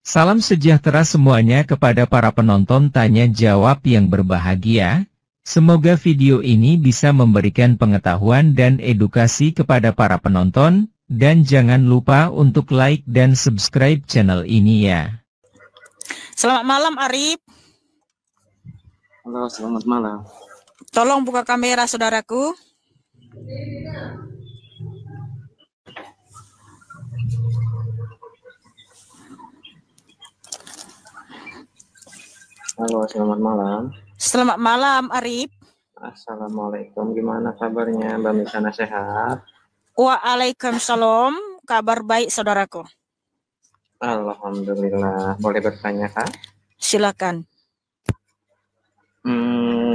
Salam sejahtera semuanya kepada para penonton tanya jawab yang berbahagia. Semoga video ini bisa memberikan pengetahuan dan edukasi kepada para penonton, dan jangan lupa untuk like dan subscribe channel ini ya. Selamat malam Arif. Halo, selamat malam. Tolong buka kamera saudaraku. Halo, selamat malam. Selamat malam Arif. Assalamualaikum, gimana kabarnya Mbak Misana, sehat? Waalaikumsalam, kabar baik saudaraku. Alhamdulillah, boleh bertanya Kak? Silakan.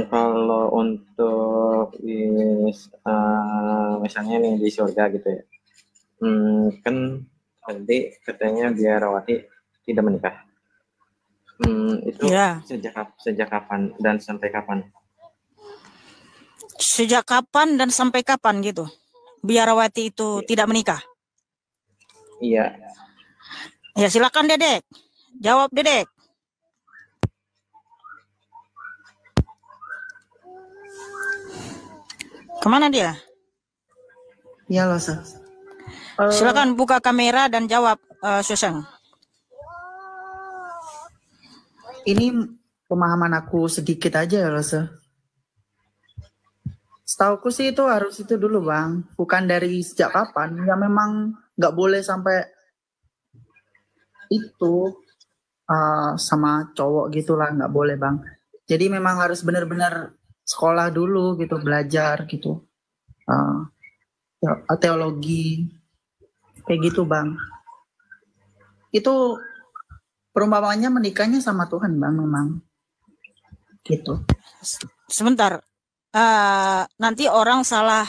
Kalau untuk misalnya nih di surga gitu ya, kan tadi katanya biarawati tidak menikah. Itu Ya. sejak kapan dan sampai kapan? Sejak kapan dan sampai kapan gitu? Biarawati itu tidak menikah? Iya. Ya silakan Dedek. Jawab Dedek. Kemana dia? Iya loh, Sir. Silakan buka kamera dan jawab, Susang. Ini pemahaman aku sedikit aja ya loh, Sir. Setauku sih itu harus itu dulu Bang, bukan dari sejak kapan, ya memang nggak boleh sampai itu sama cowok gitulah, nggak boleh Bang. Jadi memang harus benar-benar sekolah dulu gitu, belajar gitu, teologi kayak gitu Bang. Itu perumpamannya menikahnya sama Tuhan Bang, memang gitu. Sebentar. Nanti orang salah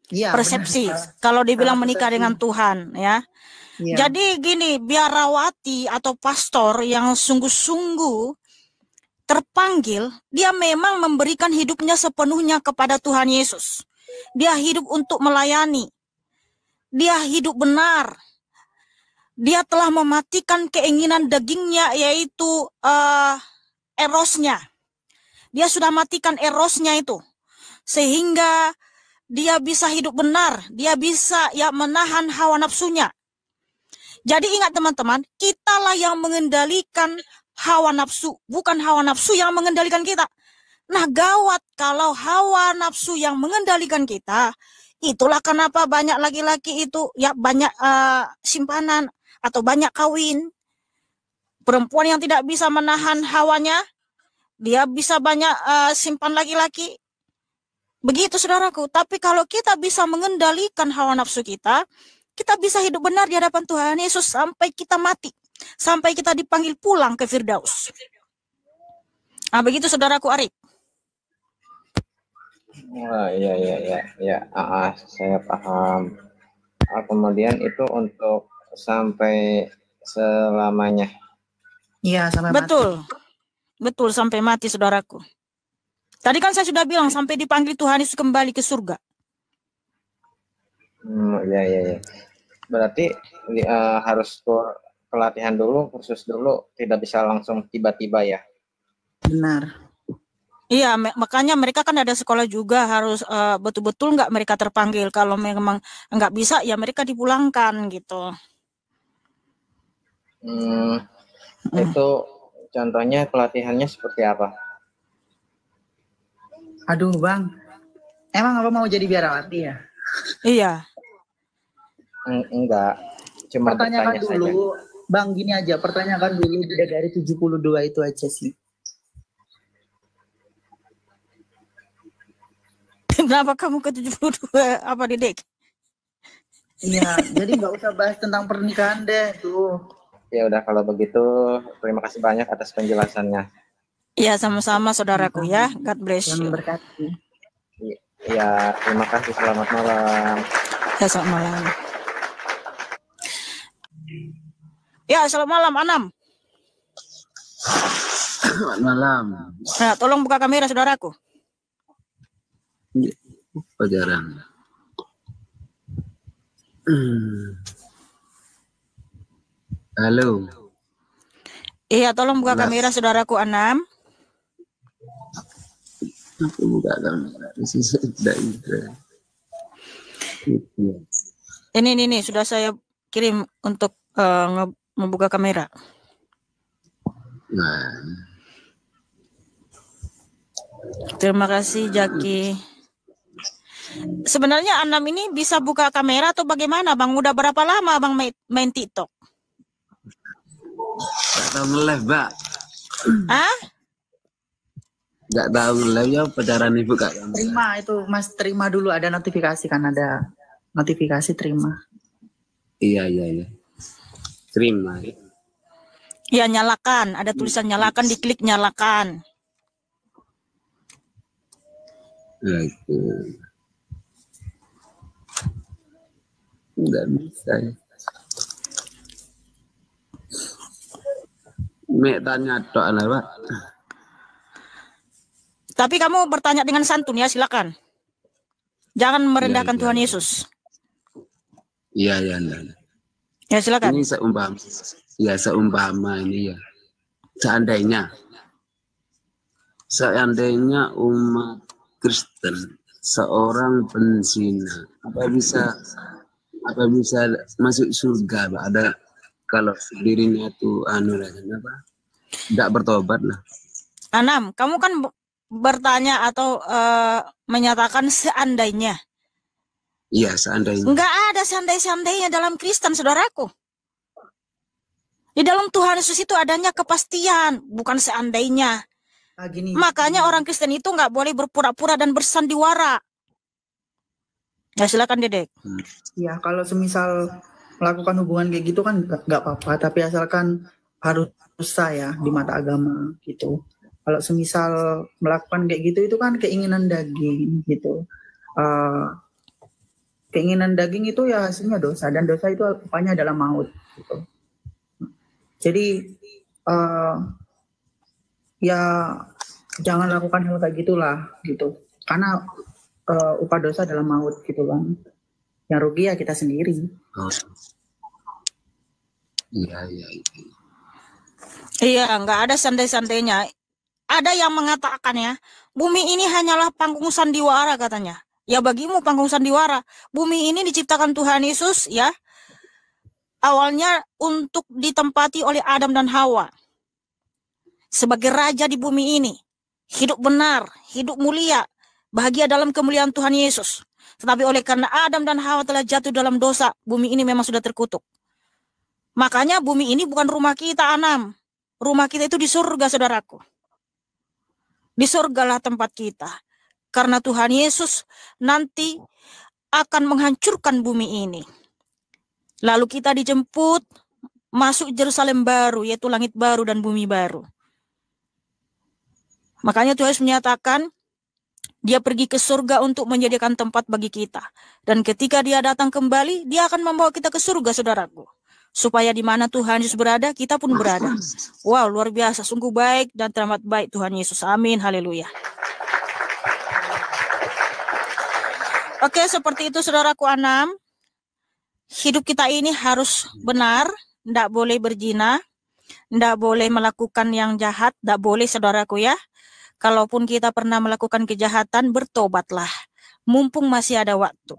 persepsi kalau dibilang menikah dengan Tuhan ya. Jadi gini, biarawati atau pastor yang sungguh-sungguh terpanggil, dia memang memberikan hidupnya sepenuhnya kepada Tuhan Yesus. Dia hidup untuk melayani. Dia hidup benar. Dia telah mematikan keinginan dagingnya, yaitu erosnya. Dia sudah matikan erosnya itu. Sehingga dia bisa hidup benar, dia bisa menahan hawa nafsunya. Jadi ingat teman-teman, kitalah yang mengendalikan hawa nafsu, bukan hawa nafsu yang mengendalikan kita. Nah gawat kalau hawa nafsu yang mengendalikan kita, itulah kenapa banyak laki-laki itu banyak simpanan atau banyak kawin. Perempuan yang tidak bisa menahan hawanya, dia bisa banyak simpan laki-laki. Begitu saudaraku, tapi kalau kita bisa mengendalikan hawa nafsu kita bisa hidup benar di hadapan Tuhan Yesus sampai kita mati, sampai kita dipanggil pulang ke Firdaus. Nah, begitu saudaraku Arif. Wah, iya, saya paham. Kemudian itu untuk sampai selamanya. Iya, sampai betul. mati. Betul, sampai mati saudaraku. Tadi kan saya sudah bilang sampai dipanggil Tuhan Yesus kembali ke surga. Iya. Berarti harus pelatihan dulu, kursus dulu, tidak bisa langsung tiba-tiba ya. Benar. Iya, makanya mereka kan ada sekolah juga, harus betul-betul nggak mereka terpanggil. Kalau memang nggak bisa, ya mereka dipulangkan gitu. Itu contohnya pelatihannya seperti apa? Aduh Bang, emang apa mau jadi biarawati ya? Iya. Enggak, cuma pertanyakan bertanya dulu saja. Bang, gini aja, pertanyakan dulu dari 72 itu aja sih. Kenapa kamu ke 72 apa Dedek? Iya, jadi nggak usah bahas tentang pernikahan deh tuh. Ya udah kalau begitu, terima kasih banyak atas penjelasannya. Iya, sama-sama saudaraku ya. God bless you. Memberkati. Iya, terima kasih. Selamat malam. Ya, selamat malam. Ya, selamat malam Anam. Selamat malam. Nah, tolong buka kamera saudaraku. Jarang. Halo. Iya, tolong buka kamera saudaraku Anam. Aku buka kamera. Ini sudah saya kirim untuk membuka kamera. Nah. Terima kasih Jaki. Sebenarnya Anam ini bisa buka kamera atau bagaimana Bang? Udah berapa lama Bang main TikTok? Gak tahu nge-live, Mbak. Ah? Gak tahu nge-live ya pacaran ibu kak. Terima itu Mas, terima dulu, ada notifikasi kan, ada notifikasi terima. Iya. Terima. Ya nyalakan, ada tulisan nyalakan, diklik nyalakan. Itu. Nggak bisa ya. Mek tanya tok lah, Pak. Tapi kamu bertanya dengan santun ya, silakan. Jangan merendahkan Tuhan Yesus. Iya. Ya silakan. Ini seumpama ini ya. Seandainya umat Kristen seorang penzina, apa bisa masuk surga, Pak? Ada kalau dirinya tuh tidak bertobat lah. Anam, kamu kan bertanya atau menyatakan seandainya. Iya, seandainya. Enggak ada seandainya dalam Kristen, saudaraku. Di dalam Tuhan Yesus itu adanya kepastian, bukan seandainya. Makanya orang Kristen itu nggak boleh berpura-pura dan bersandiwara. Ya silakan Dedek. Ya kalau semisal melakukan hubungan kayak gitu kan nggak apa-apa, tapi asalkan harus sah ya di mata agama gitu. Kalau semisal melakukan kayak gitu itu kan keinginan daging gitu. Keinginan daging itu ya hasilnya dosa, dan dosa itu upahnya adalah maut gitu. Jadi ya jangan lakukan hal kayak gitulah gitu. Karena upah dosa adalah maut gitu kan. Yang rugi ya kita sendiri. Iya, nggak ada santai-santainya. Ada yang mengatakan ya, bumi ini hanyalah panggung sandiwara katanya. Ya bagimu panggung sandiwara. Bumi ini diciptakan Tuhan Yesus ya. Awalnya untuk ditempati oleh Adam dan Hawa. Sebagai raja di bumi ini. Hidup benar, hidup mulia. Bahagia dalam kemuliaan Tuhan Yesus. Tetapi oleh karena Adam dan Hawa telah jatuh dalam dosa, bumi ini memang sudah terkutuk. Makanya bumi ini bukan rumah kita, Anam. Rumah kita itu di surga, saudaraku. Di surgalah tempat kita. Karena Tuhan Yesus nanti akan menghancurkan bumi ini. Lalu kita dijemput masuk Yerusalem baru, yaitu langit baru dan bumi baru. Makanya Tuhan Yesus menyatakan, dia pergi ke surga untuk menyediakan tempat bagi kita. Dan ketika dia datang kembali, dia akan membawa kita ke surga, saudaraku. Supaya di mana Tuhan Yesus berada, kita pun berada. Wow, luar biasa. Sungguh baik dan teramat baik Tuhan Yesus. Amin. Haleluya. Oke, seperti itu saudaraku Anam. Hidup kita ini harus benar. Tidak boleh berzina. Tidak boleh melakukan yang jahat. Tidak boleh saudaraku ya. Kalaupun kita pernah melakukan kejahatan, bertobatlah. Mumpung masih ada waktu.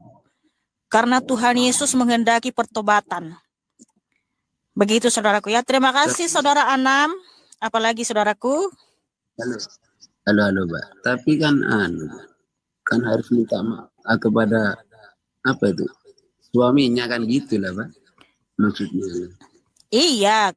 Karena Tuhan Yesus menghendaki pertobatan. Begitu saudaraku ya. Terima kasih saudara Anam. Apalagi saudaraku. Halo, Mbak. Tapi kan harus minta maaf kepada suaminya kan gitulah, Pak. Maksudnya. Iya.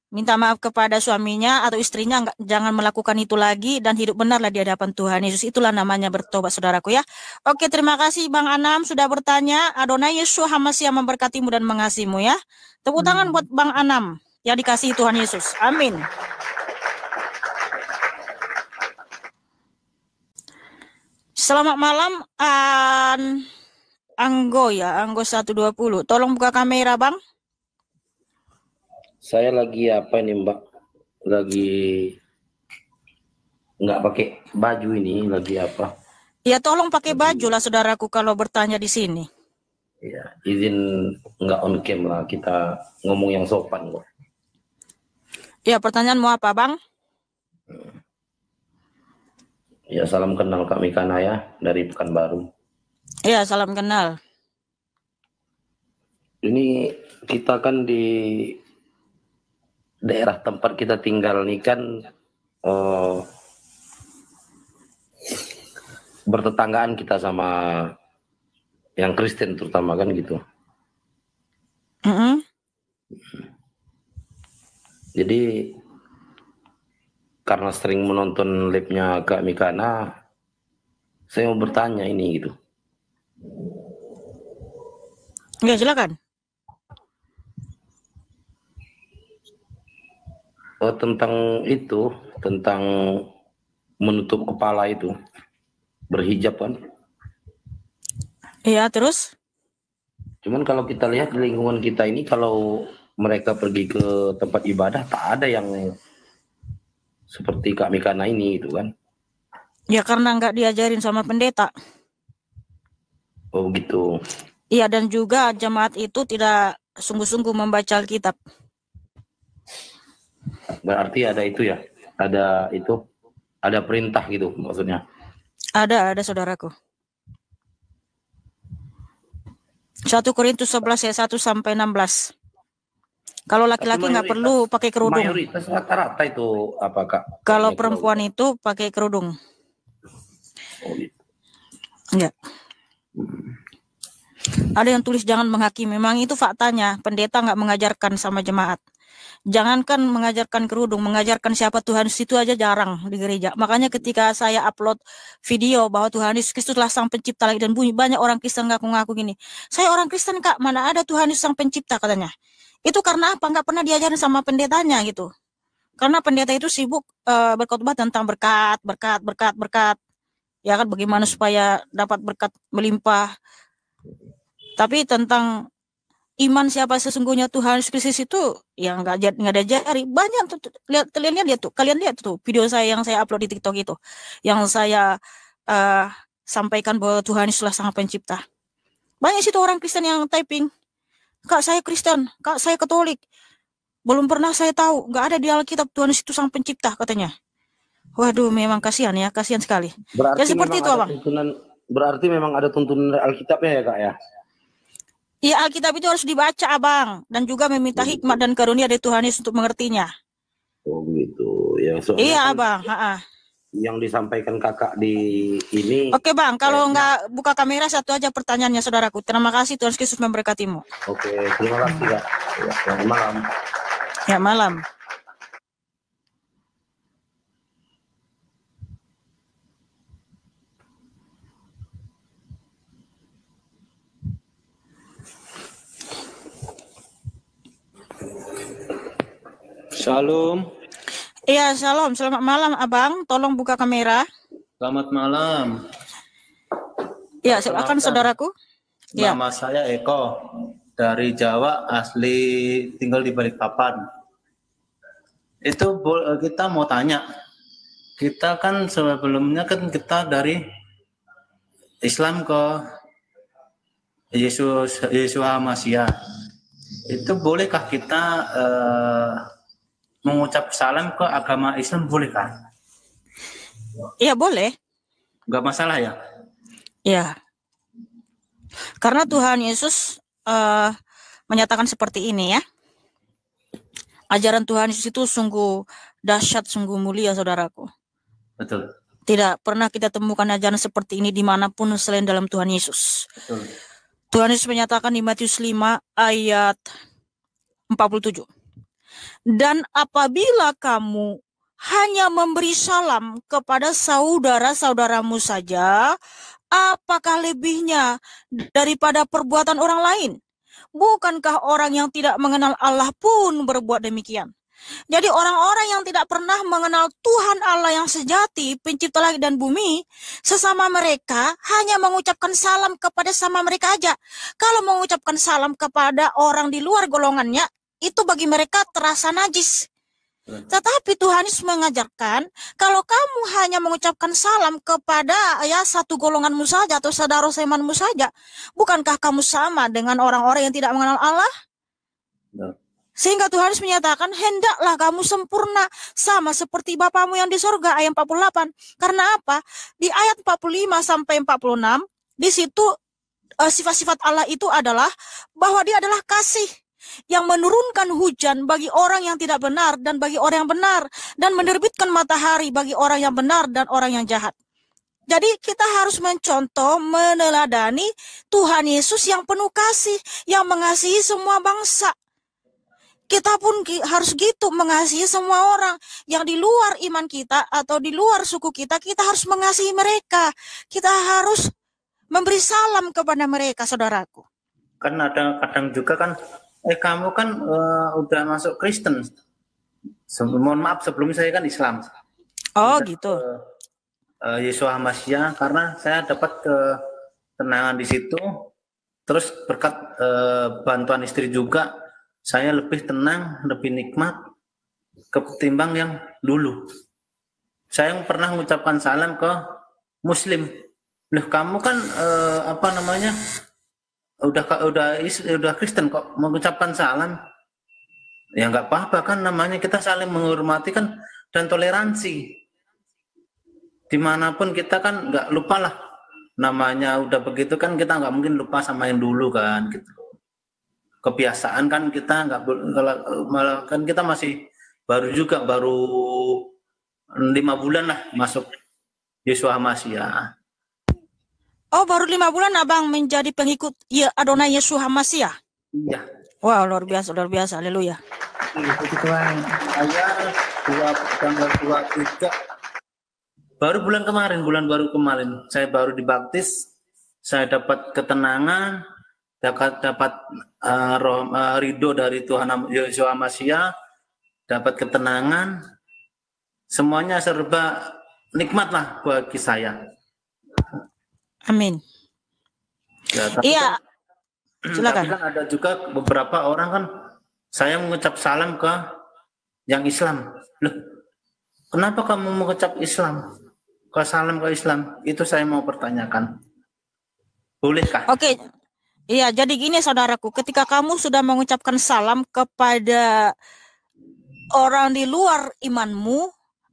Minta maaf kepada suaminya atau istrinya, jangan melakukan itu lagi dan hidup benarlah di hadapan Tuhan Yesus. Itulah namanya bertobat saudaraku ya. Oke, terima kasih Bang Anam sudah bertanya. Adonai Yesus HaMashiach memberkatimu dan mengasihimu ya. Tepuk tangan buat Bang Anam yang dikasihi Tuhan Yesus. Amin. Selamat malam Anggo 120. Tolong buka kamera Bang. Saya lagi apa ini Mbak? Lagi nggak pakai baju ini, lagi apa? Ya tolong pakai baju lah saudaraku kalau bertanya di sini. Ya, izin nggak on cam lah, kita ngomong yang sopan kok. Ya, pertanyaanmu apa, Bang? Ya, salam kenal Kak Mikana ya, dari Pekanbaru. Ya, salam kenal. Ini kita kan di daerah tempat kita tinggal nih kan bertetanggaan kita sama yang Kristen terutama kan gitu. Jadi karena sering menonton live-nya Kak Mikana, saya mau bertanya ini gitu. Ya, silakan. Tentang itu, tentang menutup kepala itu, berhijab kan? Iya, terus? Cuman kalau kita lihat di lingkungan kita ini, kalau mereka pergi ke tempat ibadah, tak ada yang seperti Kak Mikana ini gitu kan? Ya karena nggak diajarin sama pendeta. Oh gitu. Iya, dan juga jemaat itu tidak sungguh-sungguh membaca Alkitab. Berarti ada itu ya? Ada itu? Ada perintah gitu maksudnya? Ada saudaraku. 1 Korintus 11 ayat 1 sampai 16. Kalau laki-laki nggak perlu pakai kerudung. Mayoritas rata-rata itu apa Kak? Kalau perempuan itu pakai kerudung. Oh gitu. Ya. Ada yang tulis jangan menghakimi. Memang itu faktanya. Pendeta nggak mengajarkan sama jemaat. Jangankan mengajarkan kerudung, mengajarkan siapa Tuhan itu aja jarang di gereja. Makanya ketika saya upload video bahwa Tuhan Yesus Kristuslah Sang Pencipta lagi dan bunyi banyak orang Kristen ngaku-ngaku gini. Saya orang Kristen Kak, mana ada Tuhan Yesus Sang Pencipta katanya. Itu karena apa? Nggak pernah diajarin sama pendetanya gitu. Karena pendeta itu sibuk berkhotbah tentang berkat. Ya kan, bagaimana supaya dapat berkat melimpah. Tapi tentang iman siapa sesungguhnya Tuhan Yesus Kristus itu ya nggak diajari. Banyak tuh, kalian lihat tuh video saya yang saya upload di TikTok itu, yang saya sampaikan bahwa Tuhan Yesuslah Sang Pencipta. Banyak situ orang Kristen yang typing, Kak saya Kristen, Kak saya Katolik, belum pernah saya tahu, nggak ada di Alkitab Tuhan Yesus itu Sang Pencipta katanya. Waduh, memang kasihan ya, kasihan sekali. Berarti ya seperti itu Abang. Berarti memang ada tuntunan Alkitabnya ya Kak ya? Iya, Alkitab itu harus dibaca Abang, dan juga meminta hikmat dan karunia dari Tuhan Yesus untuk mengertinya. Oh gitu. Ya, iya kan Abang. Yang disampaikan kakak di ini. Oke Bang, kalau nggak buka kamera satu aja pertanyaannya saudaraku. Terima kasih, Tuhan Yesus memberkatimu. Oke, terima kasih Kak. Ya, selamat malam. Ya, malam. Shalom. Iya, shalom. Selamat malam, Abang. Tolong buka kamera. Selamat malam. Ya, silakan saudaraku. Nama saya Eko dari Jawa, asli tinggal di Balikpapan. Itu kita mau tanya. Kita kan sebelumnya kan kita dari Islam ke Yeshua Masya. Itu bolehkah kita mengucap salam ke agama Islam, bolehkah? Iya, boleh. Enggak masalah ya? Iya. Karena Tuhan Yesus menyatakan seperti ini ya. Ajaran Tuhan Yesus itu sungguh dahsyat, sungguh mulia, saudaraku. Betul. Tidak pernah kita temukan ajaran seperti ini dimanapun selain dalam Tuhan Yesus. Betul. Tuhan Yesus menyatakan di Matius 5 ayat 47. Dan apabila kamu hanya memberi salam kepada saudara-saudaramu saja, apakah lebihnya daripada perbuatan orang lain? Bukankah orang yang tidak mengenal Allah pun berbuat demikian? Jadi orang-orang yang tidak pernah mengenal Tuhan Allah yang sejati, pencipta langit dan bumi, sesama mereka hanya mengucapkan salam kepada sama mereka aja. Kalau mengucapkan salam kepada orang di luar golongannya, itu bagi mereka terasa najis. Tetapi Tuhan Yesus mengajarkan, kalau kamu hanya mengucapkan salam kepada satu golonganmu saja atau saudara seimanmu saja, bukankah kamu sama dengan orang-orang yang tidak mengenal Allah? Sehingga Tuhan Yesus menyatakan, hendaklah kamu sempurna sama seperti Bapamu yang di sorga, ayat 48. Karena apa? Di ayat 45 sampai 46, di situ sifat-sifat Allah itu adalah bahwa dia adalah kasih yang menurunkan hujan bagi orang yang tidak benar dan bagi orang yang benar, dan menerbitkan matahari bagi orang yang benar dan orang yang jahat. Jadi kita harus mencontoh, meneladani Tuhan Yesus yang penuh kasih, yang mengasihi semua bangsa. Kita pun harus gitu, mengasihi semua orang yang di luar iman kita atau di luar suku kita. Kita harus mengasihi mereka. Kita harus memberi salam kepada mereka, saudaraku. Kan ada kadang juga kan, kamu kan udah masuk Kristen. Mohon maaf, sebelum saya kan Islam. Oh gitu. Yeshua Hamasya, karena saya dapat ketenangan di situ. Terus berkat bantuan istri juga, saya lebih tenang, lebih nikmat ketimbang yang dulu. Saya pernah mengucapkan salam ke Muslim. Loh, kamu kan udah Kristen kok mengucapkan salam? Ya nggak apa-apa kan, namanya kita saling menghormati kan, dan toleransi. Dimanapun kita kan nggak lupa lah. Namanya udah begitu kan, kita nggak mungkin lupa sama yang dulu kan gitu. Kebiasaan kan kita nggak, malah kan kita masih baru 5 bulan lah masuk Yeshua Hamasya. Oh, baru 5 bulan abang menjadi pengikut ya Adonai Yeshua Hamasya? Iya. Wow, luar biasa, haleluya. Tuhan, saya tanggal 23 baru bulan baru kemarin saya baru dibaptis, saya dapat ketenangan, dapat ridho dari Tuhan Yeshua Hamasya, dapat ketenangan, semuanya serba nikmat lah bagi saya. Amin. Ya, tapi iya, silakan. Tapi kan ada juga beberapa orang kan, saya mengucap salam ke yang Islam. Loh, kenapa kamu mengucap Islam? Ke salam ke Islam? Itu saya mau pertanyakan. Bolehkah? Oke. Iya, jadi gini saudaraku, ketika kamu sudah mengucapkan salam kepada orang di luar imanmu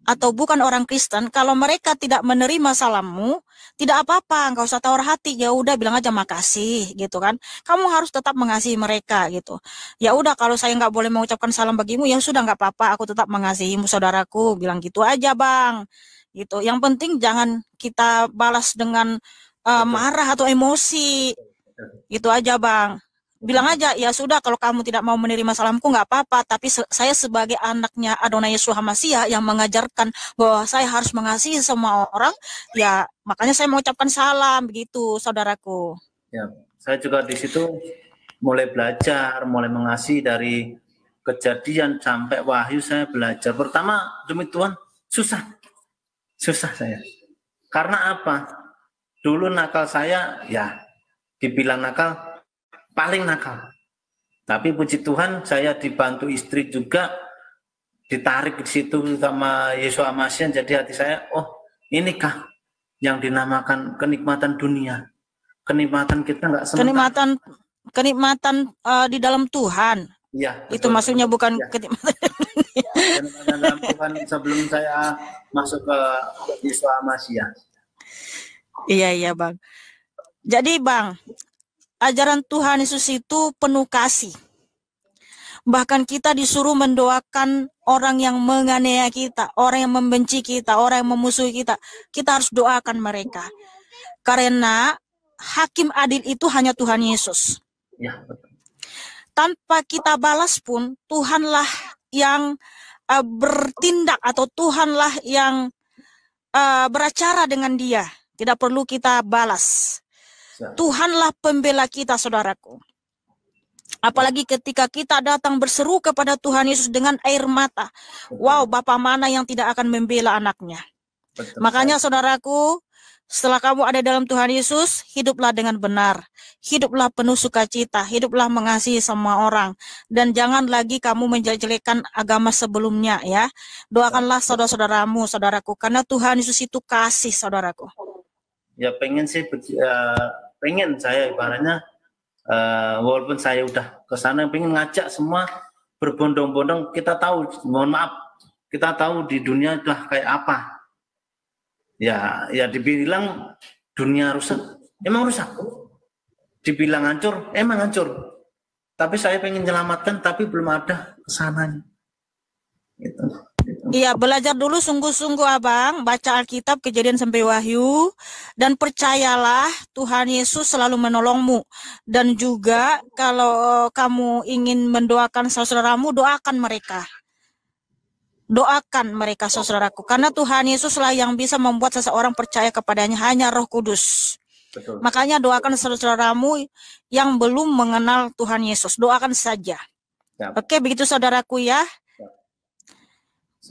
atau bukan orang Kristen, kalau mereka tidak menerima salammu, tidak apa-apa, enggak usah tawar hati, ya udah bilang aja makasih gitu kan. Kamu harus tetap mengasihi mereka gitu. Ya udah, kalau saya nggak boleh mengucapkan salam bagimu, ya sudah nggak apa-apa, aku tetap mengasihimu saudaraku, bilang gitu aja bang. Gitu. Yang penting jangan kita balas dengan marah atau emosi. Gitu aja bang. Bilang aja, ya sudah kalau kamu tidak mau menerima salamku nggak apa-apa, tapi saya sebagai anaknya Adonai Yeshua Hamasya yang mengajarkan bahwa saya harus mengasihi semua orang, ya makanya saya mengucapkan salam begitu, saudaraku. Ya, saya juga di situ mulai belajar, mulai mengasihi dari Kejadian sampai Wahyu. Saya belajar. Pertama demi Tuhan susah saya. Karena apa? Dulu nakal saya, ya dibilang nakal, paling nakal. Tapi puji Tuhan saya dibantu istri juga, ditarik di situ sama Yeshua Hamasya. Jadi hati saya, oh inikah yang dinamakan kenikmatan dunia. Kenikmatan kita nggak sementara. Kenikmatan di dalam Tuhan. Ya, itu maksudnya bukan ya. Kenikmatan dalam Tuhan sebelum saya masuk ke Yeshua Hamasya. Iya bang. Jadi bang, ajaran Tuhan Yesus itu penuh kasih. Bahkan kita disuruh mendoakan orang yang menganiaya kita, orang yang membenci kita, orang yang memusuhi kita. Kita harus doakan mereka. Karena hakim adil itu hanya Tuhan Yesus. Ya, betul. Tanpa kita balas pun, Tuhanlah yang bertindak, atau Tuhanlah yang beracara dengan dia. Tidak perlu kita balas. Tuhanlah pembela kita, saudaraku. Apalagi ketika kita datang berseru kepada Tuhan Yesus dengan air mata. Wow, Bapa mana yang tidak akan membela anaknya. Betul. Makanya saudaraku, setelah kamu ada dalam Tuhan Yesus, hiduplah dengan benar. Hiduplah penuh sukacita. Hiduplah mengasihi semua orang. Dan jangan lagi kamu menjelek-jelekan agama sebelumnya ya. Doakanlah saudara-saudaramu, saudaraku. Karena Tuhan Yesus itu kasih, saudaraku. Ya pengen saya ibaratnya walaupun saya udah ke sana pengen ngajak semua berbondong-bondong, kita tahu, mohon maaf, kita tahu di dunia telah kayak apa. Ya dibilang dunia rusak, emang rusak. Dibilang hancur, emang hancur. Tapi saya pengen menyelamatkan, tapi belum ada kesananya. Gitu. Iya, belajar dulu sungguh-sungguh Abang, baca Alkitab Kejadian sampai Wahyu, dan percayalah Tuhan Yesus selalu menolongmu. Dan juga kalau kamu ingin mendoakan saudaramu, doakan mereka. Doakan mereka saudaraku, karena Tuhan Yesuslah yang bisa membuat seseorang percaya kepadanya, hanya Roh Kudus. Betul. Makanya doakan saudaramu yang belum mengenal Tuhan Yesus, doakan saja. Ya. Oke, begitu saudaraku ya.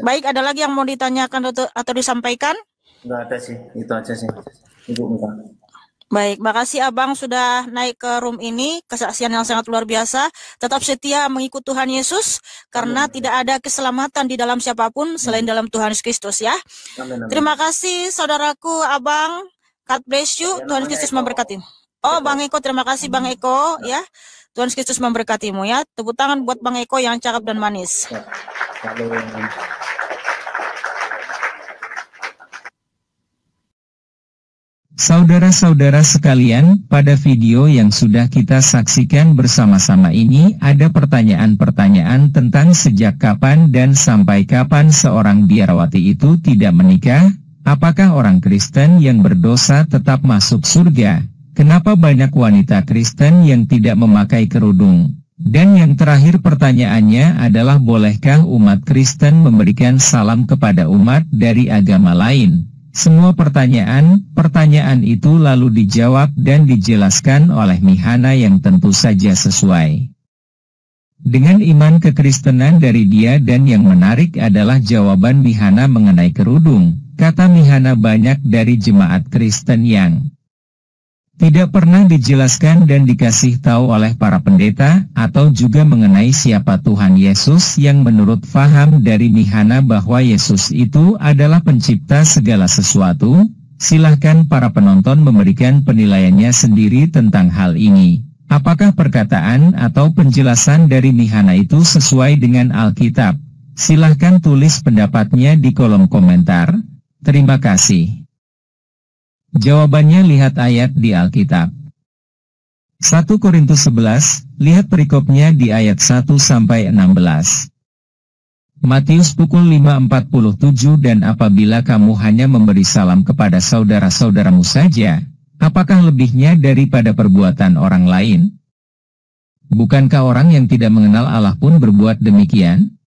Baik, ada lagi yang mau ditanyakan atau disampaikan? Enggak ada sih, itu aja sih. Ibu enggak. Baik, makasih Abang sudah naik ke room ini, kesaksian yang sangat luar biasa. Tetap setia mengikut Tuhan Yesus, karena tidak ada keselamatan di dalam siapapun selain dalam Tuhan Yesus Kristus ya. Amin. Terima kasih saudaraku Abang, God bless you, Tuhan Yesus memberkati. Oh, Bang Eko, terima kasih Bang Eko ya. Tuhan Yesus memberkatimu ya. Tepuk tangan buat Bang Eko yang cakep dan manis. Saudara-saudara sekalian, pada video yang sudah kita saksikan bersama-sama ini ada pertanyaan-pertanyaan tentang sejak kapan dan sampai kapan seorang biarawati itu tidak menikah. Apakah orang Kristen yang berdosa tetap masuk surga? Kenapa banyak wanita Kristen yang tidak memakai kerudung? Dan yang terakhir pertanyaannya adalah, bolehkah umat Kristen memberikan salam kepada umat dari agama lain? Semua pertanyaan itu lalu dijawab dan dijelaskan oleh Mihana yang tentu saja sesuai dengan iman kekristenan dari dia. Dan yang menarik adalah jawaban Mihana mengenai kerudung. Kata Mihana, banyak dari jemaat Kristen yang tidak pernah dijelaskan dan dikasih tahu oleh para pendeta, atau juga mengenai siapa Tuhan Yesus, yang menurut faham dari Mihana bahwa Yesus itu adalah pencipta segala sesuatu. Silahkan para penonton memberikan penilaiannya sendiri tentang hal ini. Apakah perkataan atau penjelasan dari Mihana itu sesuai dengan Alkitab? Silahkan tulis pendapatnya di kolom komentar. Terima kasih. Jawabannya lihat ayat di Alkitab. 1 Korintus 11, lihat perikopnya di ayat 1-16. Matius pukul 5:47, dan apabila kamu hanya memberi salam kepada saudara-saudaramu saja, apakah lebihnya daripada perbuatan orang lain? Bukankah orang yang tidak mengenal Allah pun berbuat demikian?